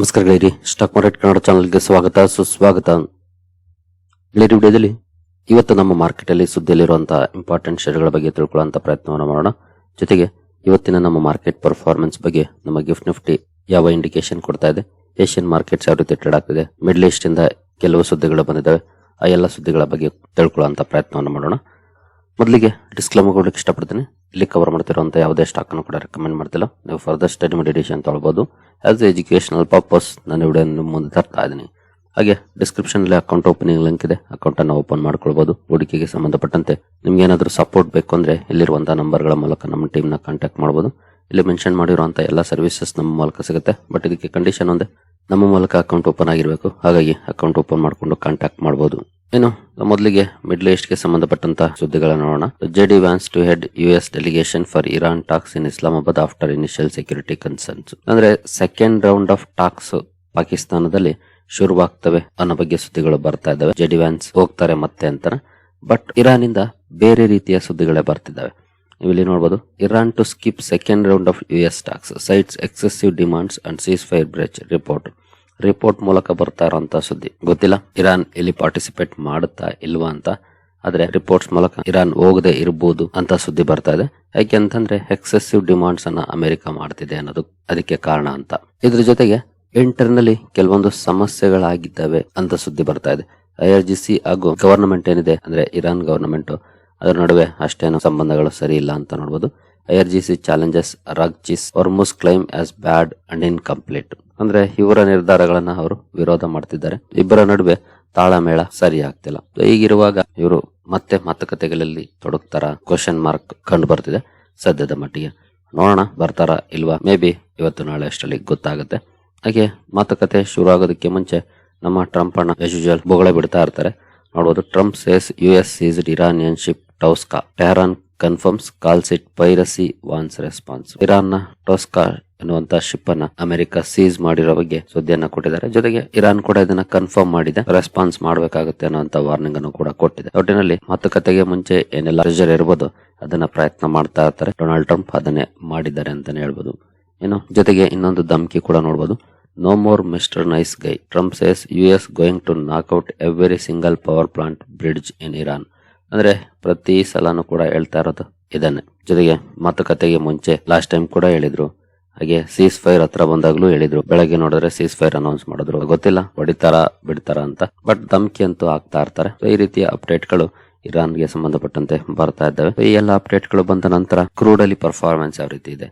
ನಮಸ್ಕಾರ ಗೆಳೆಯರಿ, stock market Kannada ಚಾನಲ್ಗೆ ಸ್ವಾಗತ ಸುಸ್ವಾಗತ. ಗೆಳೆಯರಿ, ವಿಡಿಯೋದಲ್ಲಿ ಇವತ್ತು ನಮ್ಮ ಮಾರ್ಕೆಟ್ ಅಲ್ಲಿ ಸುದ್ದಿಯಲ್ಲಿರುವಂತಹ ಇಂಪಾರ್ಟೆಂಟ್ ಶೇರ್ಗಳ ಬಗ್ಗೆ ತಿಳ್ಕೊಳ್ಳುವಂತ ಪ್ರಯತ್ನವನ್ನು ಮಾಡೋಣ. ಜೊತೆಗೆ ಇವತ್ತಿನ ನಮ್ಮ ಮಾರ್ಕೆಟ್ ಪರ್ಫಾರ್ಮೆನ್ಸ್ ಬಗ್ಗೆ ನಮ್ಮ ಗಿಫ್ಟ್ ನಿಫ್ಟಿ ಯಾವ ಇಂಡಿಕೇಶನ್ ಕೊಡ್ತಾ ಇದೆ, ಏಷ್ಯನ್ ಮಾರ್ಕೆಟ್ಸ್ ಯಾವ ರೀತಿ ಟ್ರೇಡ್ ಆಗ್ತಿದೆ, ಮಿಡ್ಲ್ ಈಸ್ಟ್ ಇಂದ ಕೆಲವು ಸುದ್ದಿಗಳು ಬಂದಿದ್ದಾವೆ, ಆ ಎಲ್ಲ ಸುದ್ದಿಗಳ ಬಗ್ಗೆ ತಿಳ್ಕೊಳ್ಳುವಂತ ಪ್ರಯತ್ನವನ್ನು ಮಾಡೋಣ. ಮೊದಲಿಗೆ ಡಿಸ್ಕ್ಲೇಮರ್ ಕೊಡಲಿಕ್ಕೆ ಇಷ್ಟಪಡ್ತೀನಿ. ಇಲ್ಲಿ ಕವರ್ ಮಾಡ್ತಿರುವಂತ ಯಾವುದೇ ಸ್ಟಾಕ್ ಅನ್ನು ಕೂಡ ರೆಕಮೆಂಡ್ ಮಾಡ್ತಿಲ್ಲ. ನೀವು ಫರ್ದರ್ ಸ್ಟಡಿ ಮೆಡಿಟೇಷನ್ ತಗೊಳ್ಬಹುದು. ಆಸ್ ಎಜುಕೇಶನಲ್ ಪರ್ಪಸ್ ನಾನು ವಿಡಿಯೋ ಮುಂದೆ ತರ್ತಾ ಇದ್ದೀನಿ. ಹಾಗೆ ಡಿಸ್ಕ್ರಿಪ್ಷನ್ ಅಲ್ಲಿ ಅಕೌಂಟ್ ಓಪನಿಂಗ್ ಲಿಂಕ್ ಇದೆ, ಅಕೌಂಟ್ ಅನ್ನು ಓಪನ್ ಮಾಡ್ಕೊಳ್ಬಹುದು. ಹೂಡಿಕೆಗೆ ಸಂಬಂಧಪಟ್ಟಂತೆ ನಿಮ್ಗೆ ಏನಾದರೂ ಸಪೋರ್ಟ್ ಬೇಕು ಅಂದ್ರೆ ಇಲ್ಲಿರುವಂತಹ ನಂಬರ್ಗಳ ಮೂಲಕ ನಮ್ಮ ಟೀಮ್ ನ ಕಾಂಟ್ಯಾಕ್ಟ್ ಮಾಡಬಹುದು. ಇಲ್ಲಿ ಮೆನ್ಷನ್ ಮಾಡಿರುವಂತಹ ಎಲ್ಲ ಸರ್ವಿಸಸ್ ನಮ್ಮ ಮೂಲಕ ಸಿಗುತ್ತೆ. ಬಟ್ ಇದಕ್ಕೆ ಕಂಡೀಷನ್ ಒಂದೇ, ನಮ್ಮ ಮೂಲಕ ಅಕೌಂಟ್ ಓಪನ್ ಆಗಿರಬೇಕು. ಹಾಗಾಗಿ ಅಕೌಂಟ್ ಓಪನ್ ಮಾಡ್ಕೊಂಡು ಕಾಂಟ್ಯಾಕ್ಟ್ ಮಾಡಬಹುದು. ಏನು ಮೊದಲಿಗೆ ಮಿಡ್ಲ್ ಈಸ್ಟ್ ಗೆ ಸಂಬಂಧಪಟ್ಟಂತ ಸುದ್ದಿಗಳನ್ನು ನೋಡೋಣ. JD Vance to head US delegation for Iran talks in Islamabad after initial security concerns. ಅಂದ್ರೆ ಸೆಕೆಂಡ್ ರೌಂಡ್ ಆಫ್ ಟಾಕ್ಸ್ ಪಾಕಿಸ್ತಾನದಲ್ಲಿ ಶುರುವಾಗ್ತವೆ ಅನ್ನೋ ಬಗ್ಗೆ ಸುದ್ದಿಗಳು ಬರ್ತಾ ಇದ್ದಾವೆ. ಜೆಡಿ ವ್ಯಾನ್ಸ್ ಹೋಗ್ತಾರೆ ಮತ್ತೆ ಅಂತಾನೆ. ಬಟ್ ಇರಾನ್ ಇಂದ ಬೇರೆ ರೀತಿಯ ಸುದ್ದಿಗಳೇ ಬರ್ತಿದ್ದಾವೆ. ನೀವು ಇಲ್ಲಿ ನೋಡಬಹುದು, Iran to skip second round of US talks cites excessive demands and ceasefire breach report ಮೂಲಕ ಬರ್ತಾ ಇರುವಂತ ಸುದ್ದಿ. ಗೊತ್ತಿಲ್ಲ ಇರಾನ್ ಇಲ್ಲಿ ಪಾರ್ಟಿಸಿಪೇಟ್ ಮಾಡುತ್ತಾ ಇಲ್ವಾ ಅಂತ, ಆದ್ರೆ ರಿಪೋರ್ಟ್ಸ್ ಮೂಲಕ ಇರಾನ್ ಹೋಗದೆ ಇರಬಹುದು ಅಂತ ಸುದ್ದಿ ಬರ್ತಾ ಇದೆ. ಯಾಕೆ ಅಂತಂದ್ರೆ ಎಕ್ಸೆಸಿವ್ ಡಿಮಾಂಡ್ಸ್ ಅನ್ನ ಅಮೆರಿಕ ಮಾಡ್ತಿದೆ ಅನ್ನೋದು ಅದಕ್ಕೆ ಕಾರಣ ಅಂತ. ಇದ್ರ ಜೊತೆಗೆ ಇಂಟರ್ನಲ್ಲಿ ಕೆಲವೊಂದು ಸಮಸ್ಯೆಗಳಾಗಿದ್ದಾವೆ ಅಂತ ಸುದ್ದಿ ಬರ್ತಾ ಇದೆ. IRGC ಹಾಗೂ ಗವರ್ನಮೆಂಟ್ ಏನಿದೆ ಅಂದ್ರೆ ಇರಾನ್ ಗವರ್ನಮೆಂಟ್, ಅದರ ನಡುವೆ ಅಷ್ಟೇನು ಸಂಬಂಧಗಳು ಸರಿ ಇಲ್ಲ ಅಂತ ನೋಡಬಹುದು. IRGC challenges Araghchi's Hormuz claim as bad and incomplete. ಅಂದ್ರೆ ಇವರ ನಿರ್ಧಾರಗಳನ್ನ ಅವರು ವಿರೋಧ ಮಾಡ್ತಿದ್ದಾರೆ. ಇಬ್ಬರ ನಡುವೆ ತಾಳಮೇಳ ಸರಿ ಆಗ್ತಿಲ್ಲ. ಹೀಗಿರುವಾಗ ಇವರು ಮತ್ತೆ ಮಾತುಕತೆಗಳಲ್ಲಿ ತೊಡಗ್ತಾರ, ಕ್ವಶನ್ ಮಾರ್ಕ್ ಕಂಡು ಬರ್ತಿದೆ ಸದ್ಯದ ಮಟ್ಟಿಗೆ. ನೋಡೋಣ ಬರ್ತಾರ ಇಲ್ವಾ, ಮೇ ಬಿ ಇವತ್ತು ನಾಳೆ ಅಷ್ಟರಲ್ಲಿ ಗೊತ್ತಾಗುತ್ತೆ. ಹಾಗೆ ಮಾತುಕತೆ ಶುರು ಆಗೋದಕ್ಕೆ ಮುಂಚೆ ನಮ್ಮ ಟ್ರಂಪ್ ಅಣ್ಣ ಆಸ್ ಯೂಶುವಲ್ ಬೊಗಳೆ ಬಿಡ್ತಾ ಇರ್ತಾರೆ. ನೋಡಬಹುದು, Trump says US seized Iranian ship Touska, Tehran confirms calls it piracy vows response. Iran ನ ಟೌಸ್ಕಾ ಎನ್ನುವಂತ ಶಿಪ್ ಅನ್ನ ಅಮೆರಿಕ ಸೀಸ್ ಮಾಡಿರೋ ಬಗ್ಗೆ ಸುದ್ದಿಯನ್ನ ಕೊಟ್ಟಿದ್ದಾರೆ. ಜೊತೆಗೆ ಇರಾನ್ ಕೂಡ ಇದನ್ನ ಕನ್ಫರ್ಮ್ ಮಾಡಿದೆ, ರೆಸ್ಪಾನ್ಸ್ ಮಾಡಬೇಕಾಗುತ್ತೆ ಅನ್ನೋಂತ ವಾರ್ನಿಂಗ್ ಅನ್ನು ಕೂಡ ಕೊಟ್ಟಿದೆ. ಒಟ್ಟಿನಲ್ಲಿ ಮಾತುಕತೆಗೆ ಮುಂಚೆ ಏನೆಲ್ಲ ಪ್ರೆಷರ್ ಇರಬಹುದು ಅದನ್ನ ಪ್ರಯತ್ನ ಮಾಡ್ತಾ ಇರ್ತಾರೆ. ಡೊನಾಲ್ಡ್ ಟ್ರಂಪ್ ಅದನ್ನೇ ಮಾಡಿದ್ದಾರೆ ಅಂತಾನೆ ಹೇಳ್ಬೋದು. ಏನು ಜೊತೆಗೆ ಇನ್ನೊಂದು ಧಮಕಿ ಕೂಡ ನೋಡಬಹುದು. No more mister nice guy, Trump says US going to knock out every single power plant bridge in Iran. ಅಂದ್ರೆ ಪ್ರತಿ ಸಲನೂ ಕೂಡ ಹೇಳ್ತಾ ಇರೋದು ಇದನ್ನೇ. ಜೊತೆಗೆ ಮಾತುಕತೆಗೆ ಮುಂಚೆ ಲಾಸ್ಟ್ ಟೈಮ್ ಕೂಡ ಹೇಳಿದ್ರು, ಹಾಗೆ ಸೀಸ್ ಫೈರ್ ಹತ್ರ ಬಂದಾಗ್ಲೂ ಹೇಳಿದ್ರು. ಬೆಳಗ್ಗೆ ನೋಡಿದ್ರೆ ಸೀಸ್ ಫೈರ್ ಅನೌನ್ಸ್ ಮಾಡಿದ್ರು. ಗೊತ್ತಿಲ್ಲ ಹೊಡಿತಾರ ಬಿಡ್ತಾರ ಅಂತ, ಬಟ್ ಧಮಕಿ ಅಂತೂ ಆಗ್ತಾ ಇರ್ತಾರೆ. ಈ ರೀತಿಯ ಅಪ್ಡೇಟ್ ಗಳು ಇರಾನ್ ಗೆ ಸಂಬಂಧಪಟ್ಟಂತೆ ಬರ್ತಾ ಇದ್ದಾವೆ. ಈ ಎಲ್ಲ ಅಪ್ಡೇಟ್ ಗಳು ಬಂದ ನಂತರ ಕ್ರೂಡ್ ಅಲ್ಲಿ ಪರ್ಫಾರ್ಮೆನ್ಸ್ ಯಾವ ರೀತಿ ಇದೆ,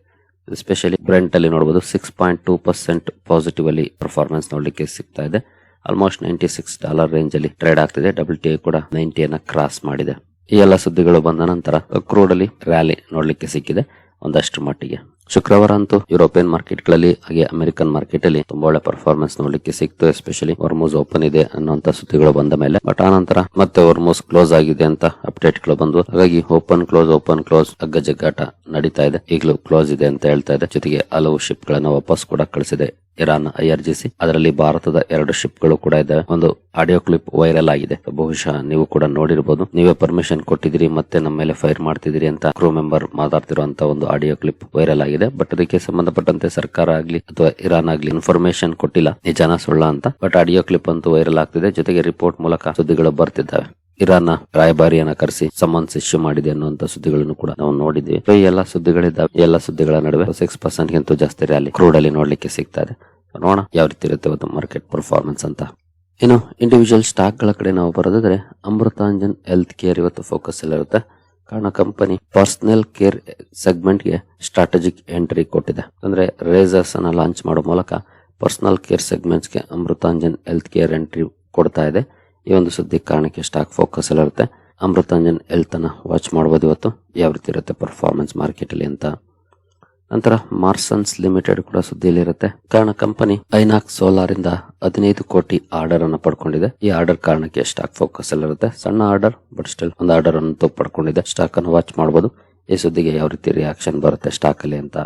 ಎಸ್ಪೆಷಲಿ ಬ್ರೆಂಟ್ ಅಲ್ಲಿ ನೋಡಬಹುದು 6.2% ಪಾಸಿಟಿವ್ ಅಲ್ಲಿ ಪರ್ಫಾರ್ಮೆನ್ಸ್ ನೋಡ್ಲಿಕ್ಕೆ ಸಿಗ್ತಾ ಇದೆ. ಆಲ್ಮೋಸ್ಟ್ $96 ರೇಂಜ್ ಅಲ್ಲಿ ಟ್ರೇಡ್ ಆಗ್ತಿದೆ. WTI ಕೂಡ 90 ಅನ್ನ ಕ್ರಾಸ್ ಮಾಡಿದೆ. ಈ ಎಲ್ಲ ಸುದ್ದಿಗಳು ಬಂದ ನಂತರ ಕ್ರೂಡ್ ಅಲ್ಲಿ ರ್ಯಾಲಿ ನೋಡ್ಲಿಕ್ಕೆ ಸಿಕ್ಕಿದೆ ಒಂದಷ್ಟು ಮಟ್ಟಿಗೆ. ಶುಕ್ರವಾರ ಅಂತೂ ಯುರೋಪಿಯನ್ ಮಾರ್ಕೆಟ್ ಗಳಲ್ಲಿ ಹಾಗೆ ಅಮೆರಿಕನ್ ಮಾರ್ಕೆಟ್ ಅಲ್ಲಿ ತುಂಬಾ ಒಳ್ಳೆ ಪರ್ಫಾರ್ಮೆನ್ಸ್ ನೋಡ್ಲಿಕ್ಕೆ ಸಿಕ್ತು. ಎಸ್ಪೆಷಲಿ ಹೊರ್ಮುಸ್ ಓಪನ್ ಇದೆ ಅನ್ನುವಂತ ಸುದ್ದಿಗಳು ಬಂದ ಮೇಲೆ. ಬಟ್ ಆ ನಂತರ ಮತ್ತೆ ಹೊರ್ಮುಸ್ ಕ್ಲೋಸ್ ಆಗಿದೆ ಅಂತ ಅಪ್ಡೇಟ್ ಗಳು ಬಂದು, ಹಾಗಾಗಿ ಓಪನ್ ಕ್ಲೋಸ್ ಅಗ್ಗ ಜಗ್ಗಾಟ ನಡೀತಾ ಇದೆ. ಈಗಲೂ ಕ್ಲೋಸ್ ಇದೆ ಅಂತ ಹೇಳ್ತಾ ಇದೆ. ಜೊತೆಗೆ ಹಲವು ಶಿಪ್ ಗಳನ್ನ ವಾಪಸ್ ಕೂಡ ಕಳಿಸಿದೆ ಇರಾನ್ IRGC. ಅದರಲ್ಲಿ ಭಾರತದ 2 ಶಿಪ್ ಗಳು ಕೂಡ ಇದ್ದಾವೆ. ಒಂದು ಆಡಿಯೋ ಕ್ಲಿಪ್ ವೈರಲ್ ಆಗಿದೆ, ಬಹುಶಃ ನೀವು ಕೂಡ ನೋಡಿರಬಹುದು. ನೀವೇ ಪರ್ಮಿಷನ್ ಕೊಟ್ಟಿದ್ದೀರಿ ಮತ್ತೆ ನಮ್ಮ ಮೇಲೆ ಫೈರ್ ಮಾಡ್ತಿದ್ದೀರಿ ಅಂತ ಕ್ರೂ ಮೆಂಬರ್ ಮಾತಾಡ್ತಿರುವಂತ ಒಂದು ಆಡಿಯೋ ಕ್ಲಿಪ್ ವೈರಲ್ ಆಗಿದೆ. ಬಟ್ ಅದಕ್ಕೆ ಸಂಬಂಧಪಟ್ಟಂತೆ ಸರ್ಕಾರ ಆಗ್ಲಿ ಅಥವಾ ಇರಾನ್ ಆಗ್ಲಿ ಇನ್ಫಾರ್ಮೇಶನ್ ಕೊಟ್ಟಿಲ್ಲ ನಿಜಾನ ಸುಳ್ಳ ಅಂತ. ಬಟ್ ಆಡಿಯೋ ಕ್ಲಿಪ್ ಅಂತೂ ವೈರಲ್ ಆಗ್ತಿದೆ. ಜೊತೆಗೆ ರಿಪೋರ್ಟ್ ಮೂಲಕ ಸುದ್ದಿಗಳು ಬರ್ತಿದ್ದಾವೆ. ಇರಾನ್ ರಾಯಭಾರಿಯನ್ನ ಕರೆಸಿ ಸಮನ್ಸ್ ಇಶ್ಯೂ ಮಾಡಿದೆ ಅನ್ನುವಂತ ಸುದ್ದಿಗಳನ್ನು ಕೂಡ ನಾವು ನೋಡಿದ್ವಿ. ಈ ಎಲ್ಲ ಸುದ್ದಿಗಳಿದ್ದಾವೆ. ಈ ಎಲ್ಲ ಸುದ್ದಿಗಳ ನಡುವೆ 6% ಗಿಂತ ಜಾಸ್ತಿ ರ್ಯಾಲಿ ಕ್ರೂಡ್ ಅಲ್ಲಿ ನೋಡ್ಲಿಕ್ಕೆ ಸಿಗ್ತಾ ಇದೆ. ನೋಡೋಣ ಯಾವ ರೀತಿ ಇರುತ್ತೆ ಇವತ್ತು ಮಾರ್ಕೆಟ್ ಪರ್ಫಾರ್ಮೆನ್ಸ್ ಅಂತ. ಇನ್ನು ಇಂಡಿವಿಜುವಲ್ ಸ್ಟಾಕ್ ಗಳ ಕಡೆ ನಾವು ಬರೋದಾದ್ರೆ ಅಮೃತಾಂಜನ್ ಹೆಲ್ತ್ ಕೇರ್ ಇವತ್ತು ಫೋಕಸ್ ಅಲ್ಲಿರುತ್ತೆ. ಕಾರಣ ಕಂಪನಿ ಪರ್ಸನಲ್ ಕೇರ್ ಸೆಗ್ಮೆಂಟ್ ಗೆ ಸ್ಟ್ರಾಟಜಿಕ್ ಎಂಟ್ರಿ ಕೊಟ್ಟಿದೆ. ಅಂದ್ರೆ ರೇಸರ್ಸ್ ಅನ್ನ ಲಾಂಚ್ ಮಾಡೋ ಮೂಲಕ ಪರ್ಸನಲ್ ಕೇರ್ ಸೆಗ್ಮೆಂಟ್ಸ್ ಗೆ ಅಮೃತಾಂಜನ್ ಹೆಲ್ತ್ ಕೇರ್ ಎಂಟ್ರಿ ಕೊಡ್ತಾ ಇದೆ. ಈ ಒಂದು ಸುದ್ದಿ ಕಾರಣಕ್ಕೆ ಸ್ಟಾಕ್ ಫೋಕಸ್ ಅಲ್ಲಿರುತ್ತೆ. ಅಮೃತಾಂಜನ್ ಹೆಲ್ತ್ ಅನ್ನ ವಾಚ್ ಮಾಡಬಹುದು ಇವತ್ತು ಯಾವ ರೀತಿ ಇರುತ್ತೆ ಪರ್ಫಾರ್ಮೆನ್ಸ್ ಮಾರ್ಕೆಟ್ ಅಲ್ಲಿ ಅಂತ. ನಂತರ ಮಾರ್ಸನ್ಸ್ ಲಿಮಿಟೆಡ್ ಕೂಡ ಸುದ್ದಿಯಲ್ಲಿ ಇರುತ್ತೆ. ಕಾರಣ ಕಂಪನಿ ಐನಾಕ್ಸ್ ಸೋಲಾರ್ ಇಂದ 15 ಕೋಟಿ ಆರ್ಡರ್ ಅನ್ನು ಪಡ್ಕೊಂಡಿದೆ. ಈ ಆರ್ಡರ್ ಕಾರಣಕ್ಕೆ ಸ್ಟಾಕ್ ಫೋಕಸ್ ಅಲ್ಲಿರುತ್ತೆ. ಸಣ್ಣ ಆರ್ಡರ್ ಬಟ್ ಸ್ಟಿಲ್ ಒಂದು ಆರ್ಡರ್ ಅನ್ನು ಪಡ್ಕೊಂಡಿದೆ. ಸ್ಟಾಕ್ ಅನ್ನು ವಾಚ್ ಮಾಡಬಹುದು ಈ ಸುದ್ದಿಗೆ ಯಾವ ರೀತಿ ರಿಯಾಕ್ಷನ್ ಬರುತ್ತೆ ಸ್ಟಾಕ್ ಅಲ್ಲಿ ಅಂತ.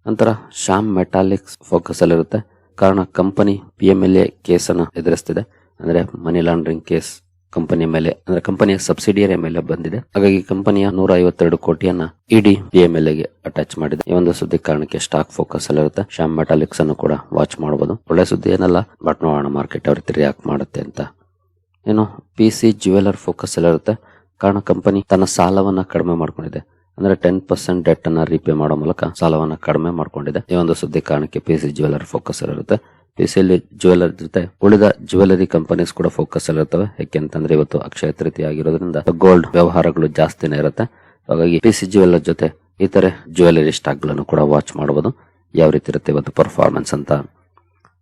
ನಂತರ ಶ್ಯಾಮ್ ಮೆಟಾಲಿಕ್ಸ್ ಫೋಕಸ್ ಅಲ್ಲಿರುತ್ತೆ. ಕಾರಣ ಕಂಪನಿ PMLA ಕೇಸ್ ಅನ್ನು ಎದುರಿಸ್ತಿದೆ. ಅಂದ್ರೆ ಮನಿ ಲಾಂಡ್ರಿಂಗ್ ಕೇಸ್ ಕಂಪನಿಯ ಮೇಲೆ ಅಂದ್ರೆ ಕಂಪನಿಯ ಸಬ್ಸಿಡಿಯರಿ ಮೇಲೆ ಬಂದಿದೆ. ಹಾಗಾಗಿ ಕಂಪನಿಯ 152 ಕೋಟಿಯನ್ನ ಇಡಿ PMLಗೆ ಅಟ್ಯಾಚ್ ಮಾಡಿದೆ. ಈ ಒಂದು ಸುದ್ದಿ ಕಾರಣಕ್ಕೆ ಸ್ಟಾಕ್ ಫೋಕಸ್ ಅಲ್ಲಿರುತ್ತೆ. ಶ್ಯಾಮ್ ಮೆಟಾಲಿಕ್ಸ್ ಅನ್ನು ಕೂಡ ವಾಚ್ ಮಾಡಬಹುದು. ಒಳ್ಳೆ ಸುದ್ದಿ ಏನಲ್ಲ, ಬಟ್ ನೋಡೋಣ ಮಾರ್ಕೆಟ್ ಯಾವ ರೀತಿ ರಿಯಾಕ್ಟ್ ಮಾಡುತ್ತೆ ಅಂತ. ಏನು PC ಜ್ಯುವೆಲರ್ ಫೋಕಸ್ ಅಲ್ಲಿರುತ್ತೆ. ಕಾರಣ ಕಂಪನಿ ತನ್ನ ಸಾಲವನ್ನ ಕಡಿಮೆ ಮಾಡ್ಕೊಂಡಿದೆ. ಅಂದ್ರೆ 10% ಡೆಟ್ ಅನ್ನ ರೀಪೇ ಮಾಡೋ ಮೂಲಕ ಸಾಲವನ್ನ ಕಡಿಮೆ ಮಾಡ್ಕೊಂಡಿದೆ. ಈ ಒಂದು ಸುದ್ದಿ ಕಾರಣಕ್ಕೆ PC ಜ್ಯುವೆಲರ್ ಫೋಕಸ್ ಅಲ್ಲಿರುತ್ತೆ. PC ಜ್ಯುವೆಲರ್ ಜೊತೆ ಉಳಿದ ಜ್ಯುವೆಲರಿ ಕಂಪನೀಸ್ ಕೂಡ ಫೋಕಸ್ ಅಲ್ಲಿರ್ತವೆ. ಯಾಕೆಂತಂದ್ರೆ ಇವತ್ತು ಅಕ್ಷಯ ತೃತೀಯ ಆಗಿರೋದ್ರಿಂದ ಗೋಲ್ಡ್ ವ್ಯವಹಾರಗಳು ಜಾಸ್ತಿನೇ ಇರುತ್ತೆ. ಹಾಗಾಗಿ PC ಜ್ಯುವೆಲರ್ ಜೊತೆ ಇತರೆ ಜ್ಯುವೆಲರಿ ಸ್ಟಾಕ್ ಗಳನ್ನು ಕೂಡ ವಾಚ್ ಮಾಡಬಹುದು, ಯಾವ ರೀತಿ ಇರುತ್ತೆ ಇವತ್ತು ಪರ್ಫಾರ್ಮೆನ್ಸ್ ಅಂತ.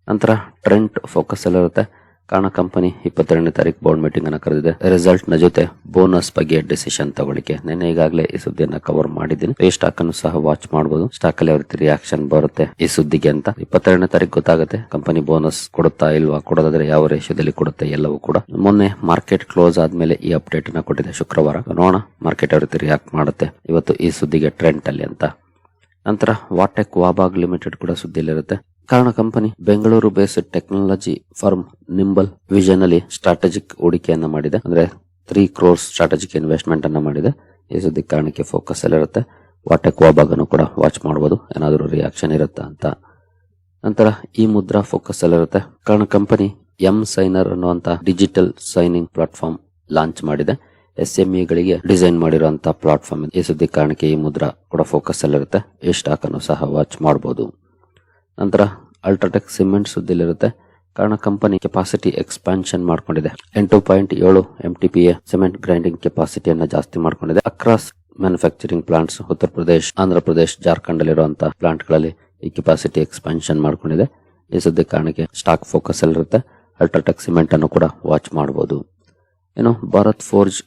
ನಂತರ ಟ್ರೆಂಟ್ ಫೋಕಸ್ ಅಲ್ಲಿರುತ್ತೆ. ಕಾರಣ ಕಂಪನಿ 22ನೇ ತಾರೀಕು ಬೋರ್ಡ್ ಮೀಟಿಂಗ್ ಅನ್ನ ಕರೆದಿದೆ. ರಿಸಲ್ಟ್ ನ ಜೊತೆ ಬೋನಸ್ ಬಗ್ಗೆ ಡಿಸಿಷನ್ ತಗೊಳ್ಳಿಕ್ಕೆ ನೆನ್ನೆ ಈಗಾಗಲೇ ಈ ಸುದ್ದಿಯನ್ನ ಕವರ್ ಮಾಡಿದ್ದೀನಿ. ಈ ಸ್ಟಾಕ್ ಅನ್ನು ಸಹ ವಾಚ್ ಮಾಡಬಹುದು. ಸ್ಟಾಕ್ ಅಲ್ಲಿ ಯಾವ ರೀತಿ ರಿಯಾಕ್ಷನ್ ಬರುತ್ತೆ ಈ ಸುದ್ದಿಗೆ ಅಂತ. 22ನೇ ತಾರೀಕು ಗೊತ್ತಾಗುತ್ತೆ ಕಂಪನಿ ಬೋನಸ್ ಕೊಡುತ್ತಾ ಇಲ್ವಾ, ಕೊಡೋದಾದ್ರೆ ಯಾವ ರೇಷದಲ್ಲಿ ಕೊಡುತ್ತೆ ಎಲ್ಲವೂ ಕೂಡ. ಮೊನ್ನೆ ಮಾರ್ಕೆಟ್ ಕ್ಲೋಸ್ ಆದ್ಮೇಲೆ ಈ ಅಪ್ಡೇಟ್ ಅನ್ನ ಕೊಟ್ಟಿದೆ ಶುಕ್ರವಾರ. ನೋಡೋಣ ಮಾರ್ಕೆಟ್ ಯಾವ ರೀತಿ ರಿಯಾಕ್ಟ್ ಮಾಡುತ್ತೆ ಇವತ್ತು ಈ ಸುದ್ದಿಗೆ ಟ್ರೆಂಟ್ ಅಲ್ಲಿ ಅಂತ. ನಂತರ ವಾಟೆಕ್ ವಾಬಾಗ್ ಲಿಮಿಟೆಡ್ ಕೂಡ ಸುದ್ದಿಯಲ್ಲಿರುತ್ತೆ. ಕಾರಣ company Bengaluru based technology firm Nimble Vision ಅಲ್ಲಿ ಸ್ಟ್ರಾಟಜಿಕ್ ಹೂಡಿಕೆಯನ್ನ ಮಾಡಿದೆ. ಅಂದ್ರೆ 3 crores ಸ್ಟ್ರಾಟಜಿಕ್ ಇನ್ವೆಸ್ಟ್ಮೆಂಟ್ ಅನ್ನ ಮಾಡಿದೆ. ಈ ಸುದ್ದಿ ಕಾರಣಕ್ಕೆ ಫೋಕಸ್ ಅಲ್ಲಿರುತ್ತೆ. ವಾಟೆಕ್ ವಾಬಾಗ್ ಅನ್ನು ಕೂಡ ವಾಚ್ ಮಾಡಬಹುದು, ಏನಾದರೂ ರಿಯಾಕ್ಷನ್ ಇರುತ್ತಾ ಅಂತ. ನಂತರ ಈ ಮುದ್ರಾ ಫೋಕಸ್ ಅಲ್ಲಿರುತ್ತೆ. ಕಾರಣ ಕಂಪನಿ M-Signer ಅನ್ನುವಂತ ಡಿಜಿಟಲ್ ಸೈನಿಂಗ್ ಪ್ಲಾಟ್ಫಾರ್ಮ್ ಲಾಂಚ್ ಮಾಡಿದೆ. SME ಗಳಿಗೆ ಡಿಸೈನ್ ಮಾಡಿರುವಂತಹ ಪ್ಲಾಟ್ಫಾರ್ಮ್. ಈ ಸುದ್ದಿ ಕಾರಣಕ್ಕೆ ಈ ಮುದ್ರಾ ಕೂಡ ಫೋಕಸ್ ಅಲ್ಲಿರುತ್ತೆ. ಈ ಸ್ಟಾಕ್ ಅನ್ನು ಸಹ ವಾಚ್ ಮಾಡಬಹುದು. ನಂತರ ಅಲ್ಟ್ರಾಟೆಕ್ ಸಿಮೆಂಟ್ ಸುದ್ದಿಲಿರುತ್ತೆ. ಕಾರಣ ಕಂಪನಿ ಕೆಪಾಸಿಟಿ ಎಕ್ಸ್ಪಾನ್ಷನ್ ಮಾಡ್ಕೊಂಡಿದೆ. 8.7 MTPA ಸಿಮೆಂಟ್ ಗ್ರೈಂಡಿಂಗ್ ಕೆಪಾಸಿಟಿಯನ್ನ ಜಾಸ್ತಿ ಮಾಡ್ಕೊಂಡಿದೆ. Across manufacturing plants Uttar Pradesh, Andhra Pradesh, Jharkhand ಅಲ್ಲಿರುವಂತಹ ಪ್ಲಾಂಟ್ ಗಳಲ್ಲಿ ಈ ಕೆಪಾಸಿಟಿ ಎಕ್ಸ್ಪಾನ್ಷನ್ ಮಾಡ್ಕೊಂಡಿದೆ. ಈ ಸುದ್ದಿ ಕಾರಣಕ್ಕೆ ಸ್ಟಾಕ್ ಫೋಕಸ್ ಅಲ್ಲಿರುತ್ತೆ. ಅಲ್ಟ್ರಾಟೆಕ್ ಸಿಮೆಂಟ್ ಅನ್ನು ಕೂಡ ವಾಚ್ ಮಾಡಬಹುದು. ಏನು ಭಾರತ್ ಫೋರ್ಜ್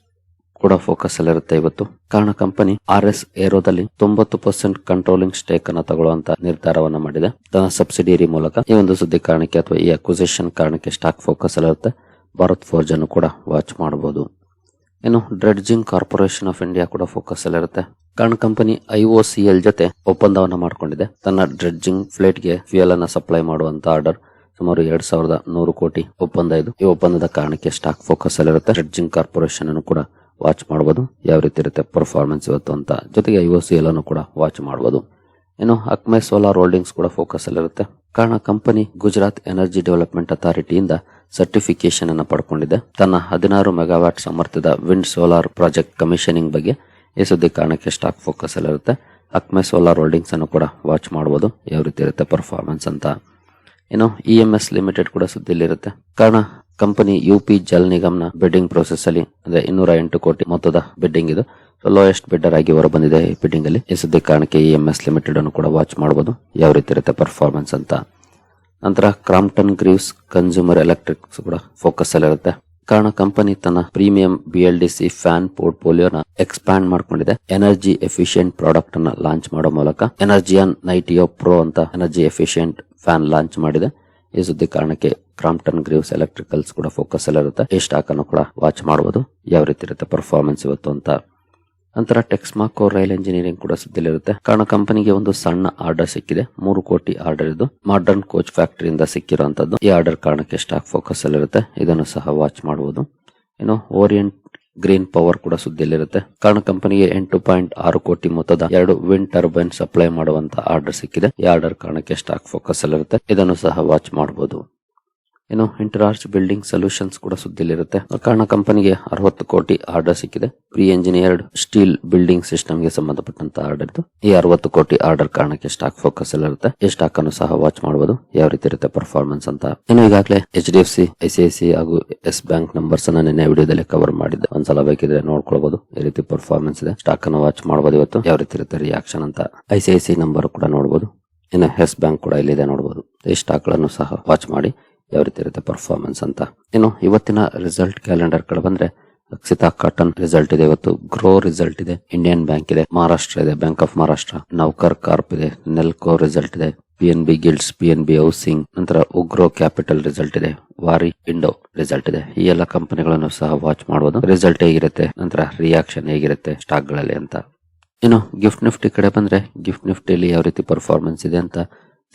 ಕೂಡ ಫೋಕಸ್ ಅಲ್ಲಿರುತ್ತೆ ಇವತ್ತು. ಕಾರಣ ಕಂಪನಿ RS ಏರೋದಲ್ಲಿ 90% ಕಂಟ್ರೋಲಿಂಗ್ ಸ್ಟೇಕ್ ಅನ್ನು ತಗೊಳ್ಳುವಂತ ನಿರ್ಧಾರವನ್ನ ಮಾಡಿದೆ ತನ್ನ ಸಬ್ಸಿಡಿಯರಿ ಮೂಲಕ. ಈ ಒಂದು ಸುದ್ದಿ ಕಾರಣಕ್ಕೆ ಅಥವಾ ಈ ಅಕ್ವಿಸಿಷನ್ ಕಾರಣಕ್ಕೆ ಸ್ಟಾಕ್ ಫೋಕಸ್ ಅಲ್ಲಿರುತ್ತೆ. ಭಾರತ್ ಫೋರ್ಜ್ ಅನ್ನು ಕೂಡ ವಾಚ್ ಮಾಡಬಹುದು. ಏನು ಡ್ರೆಡ್ಜಿಂಗ್ ಕಾರ್ಪೊರೇಷನ್ ಆಫ್ ಇಂಡಿಯಾ ಕೂಡ ಫೋಕಸ್ ಅಲ್ಲಿರುತ್ತೆ. ಕಾರಣ ಕಂಪನಿ IOCL ಜೊತೆ ಒಪ್ಪಂದವನ್ನ ಮಾಡಿಕೊಂಡಿದೆ. ತನ್ನ ಡ್ರೆಡ್ಜಿಂಗ್ ಫ್ಲೇಟ್ ಗೆ ಫ್ಯೂಯಲ್ ಅನ್ನ ಸಪ್ಲೈ ಮಾಡುವಂತ ಆರ್ಡರ್ ಸುಮಾರು 2100 ಕೋಟಿ ಒಪ್ಪಂದ ಇದು. ಈ ಒಪ್ಪಂದದ ಕಾರಣಕ್ಕೆ ಸ್ಟಾಕ್ ಫೋಕಸ್ ಅಲ್ಲಿರುತ್ತೆ. ಡ್ರೆಡ್ಜಿಂಗ್ ಕಾರ್ಪೊರೇಷನ್ ಅನ್ನು ಕೂಡ ವಾಚ್ ಮಾಡಬಹುದು, ಯಾವ ರೀತಿ ಇರುತ್ತೆ ಪರ್ಫಾರ್ಮೆನ್ಸ್ ಇವತ್ತು ಅಂತ. ಜೊತೆಗೆ IOCL ಅನ್ನು ಕೂಡ ವಾಚ್ ಮಾಡಬಹುದು. ಇನ್ನು ಅಕ್ಮೆ ಸೋಲಾರ್ ಹೋಲ್ಡಿಂಗ್ಸ್ ಕೂಡ ಫೋಕಸ್ ಅಲ್ಲಿರುತ್ತೆ. ಕಾರಣ ಕಂಪನಿ ಗುಜರಾತ್ ಎನರ್ಜಿ ಡೆವಲಪ್ಮೆಂಟ್ ಅಥಾರಿಟಿಯಿಂದ ಸರ್ಟಿಫಿಕೇಶನ್ ಅನ್ನು ಪಡ್ಕೊಂಡಿದೆ ತನ್ನ 16 ಮೆಗಾವ್ಯಾಟ್ ಸಾಮರ್ಥ್ಯದ ವಿಂಡ್ ಸೋಲಾರ್ ಪ್ರಾಜೆಕ್ಟ್ ಕಮಿಷನಿಂಗ್ ಬಗ್ಗೆ. ಈ ಸುದ್ದಿ ಕಾರಣಕ್ಕೆ ಸ್ಟಾಕ್ ಫೋಕಸ್ ಅಲ್ಲಿರುತ್ತೆ. ಅಕ್ಮೆ ಸೋಲಾರ್ ಹೋಲ್ಡಿಂಗ್ಸ್ ಅನ್ನು ಕೂಡ ವಾಚ್ ಮಾಡಬಹುದು, ಯಾವ ರೀತಿ ಇರುತ್ತೆ ಪರ್ಫಾರ್ಮೆನ್ಸ್ ಅಂತ. ಇನ್ನು EMS ಲಿಮಿಟೆಡ್ ಕೂಡ ಸುದ್ದಿಯಲ್ಲಿರುತ್ತೆ. ಕಾರಣ ಕಂಪನಿ UP ಜಲ್ ನಿಗಮ್ನ ಬಿಡ್ಡಿಂಗ್ ಪ್ರೋಸೆಸ್ ಅಲ್ಲಿ ಅಂದ್ರೆ 208 ಕೋಟಿ ಮೊತ್ತದ ಬಿಡ್ಡಿಂಗ್ ಇದು. ಲೋಯೆಸ್ಟ್ ಬಿಡ್ಡರ್ ಆಗಿ ಹೊರ ಬಂದಿದೆ ಈ ಬಿಡ್ಡಿಂಗ್ ಅಲ್ಲಿ. ಈ ಸುದ್ದಿ ಕಾರಣಕ್ಕೆ EMS ಲಿಮಿಟೆಡ್ ಅನ್ನು ಕೂಡ ವಾಚ್ ಮಾಡಬಹುದು, ಯಾವ ರೀತಿ ಇರುತ್ತೆ ಪರ್ಫಾರ್ಮೆನ್ಸ್ ಅಂತ. ನಂತರ ಕ್ರಾಂಪ್ಟನ್ ಗ್ರೀವ್ಸ್ ಕನ್ಸ್ಯೂಮರ್ ಎಲೆಕ್ಟ್ರಿಕ್ಸ್ ಕೂಡ ಫೋಕಸ್ ಅಲ್ಲಿರುತ್ತೆ. ಕಾರಣ ಕಂಪನಿ ತನ್ನ ಪ್ರೀಮಿಯಂ BLDC ಫ್ಯಾನ್ ಪೋರ್ಟ್ಫೋಲಿಯೋನ ಎಕ್ಸ್ಪ್ಯಾಂಡ್ ಮಾಡ್ಕೊಂಡಿದೆ. ಎನರ್ಜಿ ಎಫಿಷಿಯಂಟ್ ಪ್ರಾಡಕ್ಟ್ ಅನ್ನ ಲಾಂಚ್ ಮಾಡೋ ಮೂಲಕ ಎನರ್ಜಿಯನ್ ನೈಟಿಯೋ ಪ್ರೋ ಅಂತ ಎನರ್ಜಿ ಎಫಿಷಿಯಂಟ್ ಫ್ಯಾನ್ ಲಾಂಚ್ ಮಾಡಿದೆ. ಈ ಸುದ್ದಿ ಕಾರಣಕ್ಕೆ ಕ್ರಾಂಪ್ಟನ್ ಗ್ರೀವ್ಸ್ ಎಲೆಕ್ಟ್ರಿಕಲ್ಸ್ ಕೂಡ ಫೋಕಸ್ ಅಲ್ಲಿರುತ್ತೆ. ಈ ಸ್ಟಾಕ್ ಅನ್ನು ಕೂಡ ವಾಚ್ ಮಾಡಬಹುದು, ಯಾವ ರೀತಿ ಇರುತ್ತೆ ಪರ್ಫಾರ್ಮೆನ್ಸ್ ಇವತ್ತು ಅಂತ. ನಂತರ ಟೆಕ್ಸ್ಮಾಕೋ ರೈಲ್ ಇಂಜಿನಿಯರಿಂಗ್ ಕೂಡ ಸುದ್ದಿಲಿರುತ್ತೆ. ಕಾರಣ ಕಂಪನಿಗೆ ಒಂದು ಸಣ್ಣ ಆರ್ಡರ್ ಸಿಕ್ಕಿದೆ. 3 ಕೋಟಿ ಆರ್ಡರ್ ಇದು ಮಾಡರ್ನ್ ಕೋಚ್ ಫ್ಯಾಕ್ಟರಿಯಿಂದ ಸಿಕ್ಕಿರುವಂತದ್ದು. ಈ ಆರ್ಡರ್ ಕಾರಣಕ್ಕೆ ಸ್ಟಾಕ್ ಫೋಕಸ್ ಅಲ್ಲಿರುತ್ತೆ. ಇದನ್ನು ಸಹ ವಾಚ್ ಮಾಡಬಹುದು. ಇನ್ನು ಓರಿಯಂಟ್ ಗ್ರೀನ್ ಪವರ್ ಕೂಡ ಸುದ್ದಿಯಲ್ಲಿರುತ್ತೆ. ಕಾರಣ ಕಂಪನಿಗೆ 8.6 ಕೋಟಿ ಮೊತ್ತದ 2 ವಿಂಡ್ ಟರ್ಬೈನ್ ಸಪ್ಲೈ ಮಾಡುವಂತ ಆರ್ಡರ್ ಸಿಕ್ಕಿದೆ. ಈ ಆರ್ಡರ್ ಕಾರಣಕ್ಕೆ ಸ್ಟಾಕ್ ಫೋಕಸ್ ಅಲ್ಲಿರುತ್ತೆ. ಇದನ್ನು ಸಹ ವಾಚ್ ಮಾಡಬಹುದು. ಇನ್ನು ಇಂಟರಾರ್ಚ್ ಬಿಲ್ಡಿಂಗ್ ಸೊಲ್ಯೂಷನ್ಸ್ ಕೂಡ ಸುದ್ದಿಯಲ್ಲಿರುತ್ತೆ. ಕಾರಣ ಕಂಪನಿಗೆ 60 ಕೋಟಿ ಆರ್ಡರ್ ಸಿಕ್ಕಿದೆ. Pre engineered steel building system ಗೆ ಸಂಬಂಧಪಟ್ಟಂತ ಆರ್ಡರ್ ಇದು. ಈ 60 ಕೋಟಿ ಆರ್ಡರ್ ಕಾರಣಕ್ಕೆ ಸ್ಟಾಕ್ ಫೋಕಸ್ ಅಲ್ಲಿರುತ್ತೆ. ಈ ಸ್ಟಾಕ್ ಅನ್ನು ಸಹ ವಾಚ್ ಮಾಡಬಹುದು, ಯಾವ ರೀತಿ ಇರುತ್ತೆ ಪರ್ಫಾರ್ಮೆನ್ಸ್ ಅಂತ. ಇನ್ನು ಈಗಾಗಲೇ HDFC, ICICI ಹಾಗೂ ಯೆಸ್ ಬ್ಯಾಂಕ್ ನಂಬರ್ಸ್ ಅನ್ನ ನಿನ್ನೆ ವಿಡಿಯೋದಲ್ಲಿ ಕವರ್ ಮಾಡಿದ್ದೆ. ಒಂದ್ಸಲ ಬೇಕಿದ್ರೆ ನೋಡ್ಕೊಳ್ಬಹುದು, ಈ ರೀತಿ ಪರ್ಫಾರ್ಮೆನ್ಸ್ ಇದೆ. ಸ್ಟಾಕ್ ಅನ್ನು ವಾಚ್ ಮಾಡಬಹುದು ಇವತ್ತು, ಯಾವ ರೀತಿ ಇರುತ್ತೆ ರಿಯಾಕ್ಷನ್ ಅಂತ. ICICI ನಂಬರ್ ಕೂಡ ನೋಡಬಹುದು. ಇನ್ನು ಯೆಸ್ ಬ್ಯಾಂಕ್ ಕೂಡ ಇಲ್ಲಿದೆ ನೋಡಬಹುದು. ಈ ಸ್ಟಾಕ್ ಗಳನ್ನು ಸಹ ವಾಚ್ ಮಾಡಿ, ಯಾವ ರೀತಿ ಇರುತ್ತೆ ಪರ್ಫಾರ್ಮೆನ್ಸ್ ಅಂತ. ಇನ್ನು ಇವತ್ತಿನ ರಿಸಲ್ಟ್ ಕ್ಯಾಲೆಂಡರ್ ಕಡೆ ಬಂದ್ರೆ ಅಕ್ಷಿತಾ ಕಾಟನ್ ರಿಸಲ್ಟ್ ಇದೆ ಇವತ್ತು. ಗ್ರೋ ರಿಸಲ್ಟ್ ಇದೆ. ಇಂಡಿಯನ್ ಬ್ಯಾಂಕ್ ಇದೆ. ಮಹಾರಾಷ್ಟ್ರ ಇದೆ, bank of Maharashtra. Naukar carp ಇದೆ. ನೆಲ್ಕೋ ರಿಸಲ್ಟ್ ಇದೆ. PNB guilds, PNB housing. ನಂತರ ಉಗ್ರೋ ಕ್ಯಾಪಿಟಲ್ ರಿಸಲ್ಟ್ ಇದೆ. ವಾರಿ ಇಂಡೋ ರಿಸಲ್ಟ್ ಇದೆ. ಈ ಎಲ್ಲ ಕಂಪನಿಗಳನ್ನು ಸಹ ವಾಚ್ ಮಾಡಬಹುದು. ರಿಸಲ್ಟ್ ಹೇಗಿರುತ್ತೆ, ನಂತರ ರಿಯಾಕ್ಷನ್ ಹೇಗಿರುತ್ತೆ ಸ್ಟಾಕ್ ಗಳಲ್ಲಿ ಅಂತ. ಇನ್ನು ಗಿಫ್ಟ್ ನಿಫ್ಟಿ ಕಡೆ ಬಂದ್ರೆ ಗಿಫ್ಟ್ ನಿಫ್ಟಿಯಲ್ಲಿ ಯಾವ ರೀತಿ ಪರ್ಫಾರ್ಮೆನ್ಸ್ ಇದೆ ಅಂತ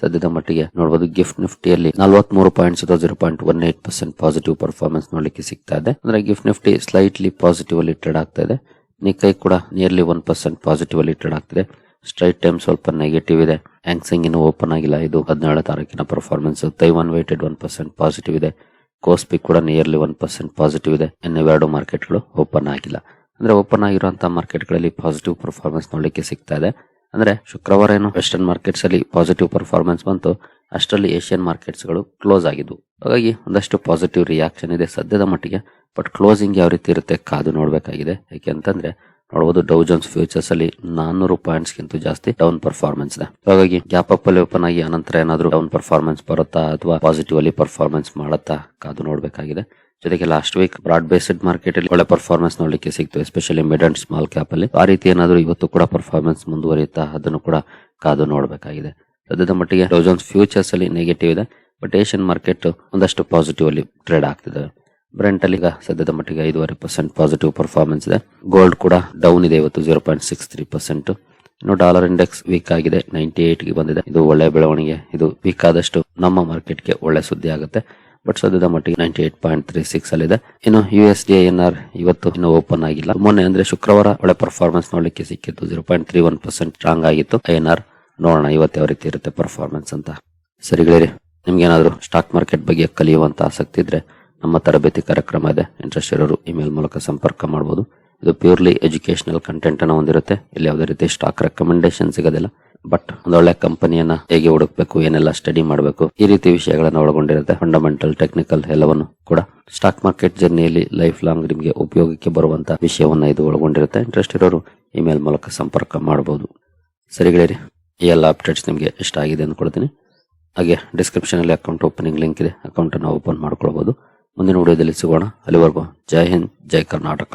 ಸದ್ಯದ ಮಟ್ಟಿಗೆ ನೋಡಬಹುದು ಗಿಫ್ಟ್ ನಿಫ್ಟಿಯಲ್ಲಿ 43 ಪಾಯಿಂಟ್ಸ್ 0.18% ಪಾಸಿಟಿವ್ ಪರ್ಫಾರ್ಮೆನ್ಸ್ ನೋಡ್ಲಿಕ್ಕೆ ಸಿಗ್ತಾ ಇದೆ. ಅಂದ್ರೆ ಗಿಫ್ಟ್ ನಿಫ್ಟಿ ಸ್ಲೈಟ್ಲಿ ಪಾಸಿಟಿವ್ ಅಲ್ಲಿ ಟ್ರೇಡ್ ಆಗ್ತಾ ಇದೆ. ನಿಕ್ಕೈ ಕೂಡ ನಿಯರ್ಲಿ 1% ಪಾಸಿಟಿವ್ ಅಲ್ಲಿ ಟ್ರೇಡ್ ಆಗ್ತಿದೆ. ಸ್ಟ್ರೈಟ್ ಟೈಮ್ ಸ್ವಲ್ಪ ನೆಗೆಟಿವ್ ಇದೆ. ಹ್ಯಾಂಗ್ಸೆಂಗ್ ಇನ್ನು ಓಪನ್ ಆಗಿಲ್ಲ. ಇದು 17 ತಾರೀಕಿನ ಪರ್ಫಾರ್ಮೆನ್ಸ್. ತೈವಾನ್ ವೇಟೆಡ್ 1% ಪಾಸಿಟಿವ್ ಇದೆ. ಕೋಸ್ಪಿ ಕೂಡ ನಿಯರ್ಲಿ 1% ಪಾಸಿಟಿವ್ ಇದೆ. ಇವೆರಡು ಮಾರ್ಕೆಟ್ಗಳು ಓಪನ್ ಆಗಿಲ್ಲ. ಅಂದ್ರೆ ಓಪನ್ ಆಗಿರುವಂತಹ ಮಾರ್ಕೆಟ್ಗಳಲ್ಲಿ ಪಾಸಿಟಿವ್ ಪರ್ಫಾರ್ಮೆನ್ಸ್ ನೋಡ್ಲಿಕ್ಕೆ ಸಿಗ್ತಾ ಇದೆ. ಅಂದ್ರೆ ಶುಕ್ರವಾರ ಏನು ವೆಸ್ಟರ್ನ್ ಮಾರ್ಕೆಟ್ಸ್ ಅಲ್ಲಿ ಪಾಸಿಟಿವ್ ಪರ್ಫಾರ್ಮೆನ್ಸ್ ಬಂತು, ಅಷ್ಟರಲ್ಲಿ ಏಷ್ಯನ್ ಮಾರ್ಕೆಟ್ಸ್ ಗಳು ಕ್ಲೋಸ್ ಆಗಿದ್ವು. ಹಾಗಾಗಿ ಒಂದಷ್ಟು ಪಾಸಿಟಿವ್ ರಿಯಾಕ್ಷನ್ ಇದೆ ಸದ್ಯದ ಮಟ್ಟಿಗೆ. ಬಟ್ ಕ್ಲೋಸಿಂಗ್ ಯಾವ ರೀತಿ ಇರುತ್ತೆ ಕಾದು ನೋಡ್ಬೇಕಾಗಿದೆ. ಯಾಕೆಂತಂದ್ರೆ ನೋಡಬಹುದು ಡೌ ಜೋನ್ಸ್ ಫ್ಯೂಚರ್ಸ್ ಅಲ್ಲಿ 400 ಪಾಯಿಂಟ್ಸ್ ಗಿಂತ ಜಾಸ್ತಿ ಡೌನ್ ಪರ್ಫಾರ್ಮೆನ್ಸ್ ಇದೆ. ಹಾಗಾಗಿ ಗ್ಯಾಪ್ ಅಪ್ ಅಲ್ಲಿ ಓಪನ್ ಆಗಿ ಅನಂತರ ಏನಾದ್ರು ಡೌನ್ ಪರ್ಫಾರ್ಮೆನ್ಸ್ ಬರುತ್ತಾ ಅಥವಾ ಪಾಸಿಟಿವ್ ಅಲ್ಲಿ ಪರ್ಫಾರ್ಮೆನ್ಸ್ ಮಾಡುತ್ತಾ ಕಾದು ನೋಡ್ಬೇಕಾಗಿದೆ. ಜೊತೆಗೆ last week broad based market ಅಲ್ಲಿ ಒಳ್ಳೆ ಪರ್ಫಾರ್ಮೆನ್ಸ್ ನೋಡ್ಲಿಕ್ಕೆ ಸಿಕ್ತು, especially mid and small cap ಅಲ್ಲಿ. ಆ ರೀತಿ ಏನಾದ್ರು ಇವತ್ತು ಕೂಡ ಪರ್ಫಾರ್ಮೆನ್ಸ್ ಮುಂದುವರಿಯುತ್ತಾ ಅದನ್ನು ಕೂಡ ಕಾದು ನೋಡ್ಬೇಕಾಗಿದೆ. ಸದ್ಯದ ಮಟ್ಟಿಗೆ ಡೌ ಜೋನ್ಸ್ ಫ್ಯೂಚರ್ಸ್ ಅಲ್ಲಿ ನೆಗೆಟಿವ್ ಇದೆ. ಬಟ್ ಏಷ್ಯನ್ ಮಾರ್ಕೆಟ್ ಒಂದಷ್ಟು ಪಾಸಿಟಿವ್ ಅಲ್ಲಿ ಟ್ರೇಡ್ ಆಗ್ತಿದೆ. ಬ್ರೆಂಟ್ ಅಲ್ಲಿ ಈಗ ಸದ್ಯದ ಮಟ್ಟಿಗೆ 5.5% ಪಾಸಿಟಿವ್ ಪರ್ಫಾರ್ಮೆನ್ಸ್ ಇದೆ. ಗೋಲ್ಡ್ ಕೂಡ ಡೌನ್ ಇದೆ ಇವತ್ತು 0.63%. ಇನ್ನು ಡಾಲರ್ ಇಂಡೆಕ್ಸ್ ವೀಕ್ ಆಗಿದೆ, 98 ಗೆ ಬಂದಿದೆ. ಇದು ಒಳ್ಳೆ ಬೆಳವಣಿಗೆ. ಇದು ವೀಕ್ ಆದಷ್ಟು ನಮ್ಮ ಮಾರ್ಕೆಟ್ಗೆ ಒಳ್ಳೆ ಸುದ್ದಿ ಆಗುತ್ತೆ. ಬಟ್ ಸದ್ಯದ ಮಟ್ಟಿಗೆ 98.36 ಅಲ್ಲಿದೆ. ಇನ್ನು USD/INR ಇವತ್ತು ಇನ್ನು ಓಪನ್ ಆಗಿಲ್ಲ. ಮೊನ್ನೆ ಅಂದ್ರೆ ಶುಕ್ರವಾರ ಒಳ್ಳೆ ಪರ್ಫಾರ್ಮೆನ್ಸ್ ನೋಡ್ಲಿಕ್ಕೆ ಸಿಕ್ಕಿತ್ತು, 0.31% ಸ್ಟ್ರಾಂಗ್ ಆಗಿತ್ತು INR. ನೋಡೋಣ ಇವತ್ತು ಯಾವ ರೀತಿ ಇರುತ್ತೆ ಪರ್ಫಾರ್ಮೆನ್ಸ್ ಅಂತ. ಸರಿಗಳಿರಿ, ನಿಮ್ಗೆ ಏನಾದ್ರು ಸ್ಟಾಕ್ ಮಾರ್ಕೆಟ್ ಬಗ್ಗೆ ಕಲಿಯುವಂತ ಆಸಕ್ತಿ ಇದ್ರೆ ನಮ್ಮ ತರಬೇತಿ ಕಾರ್ಯಕ್ರಮ ಇದೆ. ಇಂಟ್ರೆಸ್ಟ್ ಇರೋರು ಇಮೇಲ್ ಮೂಲಕ ಸಂಪರ್ಕ ಮಾಡಬಹುದು. ಇದು ಪ್ಯೂರ್ಲಿ ಎಜುಕೇಶನಲ್ ಕಂಟೆಂಟ್ ಅನ್ನು ಹೊಂದಿರುತ್ತೆ. ಇಲ್ಲಿ ಯಾವುದೇ ರೀತಿ ಸ್ಟಾಕ್ ರೆಕಮೆಂಡೇಶನ್ ಸಿಗೋದಿಲ್ಲ. ಬಟ್ ಒಂದೊಳ್ಳೆ ಕಂಪನಿಯನ್ನ ಹೇಗೆ ಹುಡುಕ್ಬೇಕು, ಏನೆಲ್ಲ ಸ್ಟಡಿ ಮಾಡಬೇಕು, ಈ ರೀತಿ ವಿಷಯಗಳನ್ನ ಒಳಗೊಂಡಿರುತ್ತೆ. ಫಂಡಮೆಂಟಲ್, ಟೆಕ್ನಿಕಲ್ ಎಲ್ಲವನ್ನು ಕೂಡ ಸ್ಟಾಕ್ ಮಾರ್ಕೆಟ್ ಜರ್ನಿಯಲ್ಲಿ ಲೈಫ್ ಲಾಂಗ್ ನಿಮಗೆ ಉಪಯೋಗಕ್ಕೆ ಬರುವಂತ ವಿಷಯವನ್ನ ಇದು ಒಳಗೊಂಡಿರುತ್ತೆ. ಇಂಟ್ರೆಸ್ಟ್ ಇರೋರು ಇಮೇಲ್ ಮೂಲಕ ಸಂಪರ್ಕ ಮಾಡಬಹುದು. ಸರಿಗಳಿರಿ, ಈ ಎಲ್ಲ ಅಪ್ಡೇಟ್ಸ್ ನಿಮಗೆ ಇಷ್ಟ ಆಗಿದೆ ಅಂದ್ಕೊಳ್ತೀನಿ. ಹಾಗೆ ಡಿಸ್ಕ್ರಿಪ್ಷನ್ ಅಲ್ಲಿ ಅಕೌಂಟ್ ಓಪನಿಂಗ್ ಲಿಂಕ್ ಇದೆ, ಅಕೌಂಟ್ ಅನ್ನು ಓಪನ್ ಮಾಡ್ಕೊಳ್ಬಹುದು. ಮುಂದಿನ ವಿಡಿಯೋದಲ್ಲಿ ಸಿಗೋಣ. ಅಲ್ಲಿವರೆಗೂ ಜೈ ಹಿಂದ್, ಜೈ ಕರ್ನಾಟಕ.